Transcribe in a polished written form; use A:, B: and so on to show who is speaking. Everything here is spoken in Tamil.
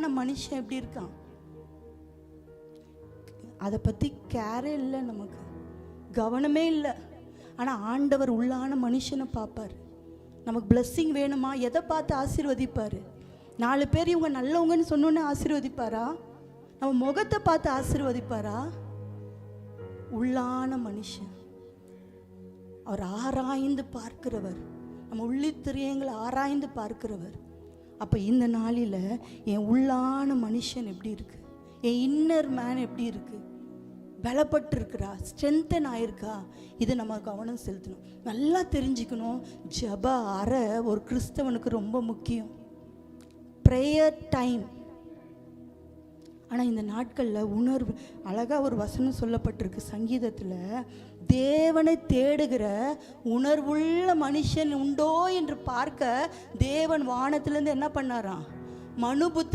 A: உள்ளான மனுஷன் எப்படி இருக்கான் அதை பற்றி கேரே இல்லை, நமக்கு கவனமே இல்லை. ஆனால் ஆண்டவர் உள்ளான மனுஷனை பார்ப்பார். நமக்கு பிளெஸ்ஸிங் வேணுமா, எதை பார்த்து ஆசீர்வதிப்பார்? 4 பேர் இவங்க நல்லவங்கன்னு சொன்னோன்னே ஆசீர்வதிப்பாரா? நம்ம முகத்தை பார்த்து ஆசீர்வதிப்பாரா? உள்ளான மனுஷன் அவர் ஆராய்ந்து பார்க்கிறவர், நம்ம உள்ளித்திரியங்களை ஆராய்ந்து பார்க்கிறவர். அப்போ இந்த நாளில் என் உள்ளான மனுஷன் எப்படி இருக்கு, என் இன்னர் மேன் எப்படி இருக்கு, பலப்பட்டு இருக்கிறா, ஸ்ட்ரென்தன் ஆயிருக்கா, இதை நம்ம கவனம் செலுத்தணும். நல்லா தெரிஞ்சுக்கணும், ஜெப அறை ஒரு கிறிஸ்தவனுக்கு ரொம்ப முக்கியம், ப்ரேயர் டைம். ஆனால் இந்த நாட்களில் உணர்வு, அழகாக ஒரு வசனம் சொல்லப்பட்டிருக்கு சங்கீதத்தில், தேவனை தேடுகிற உணர்வுள்ள மனுஷன் உண்டோ என்று பார்க்க தேவன் வானத்திலேருந்து என்ன பண்ணாராம், மனுபுத்திர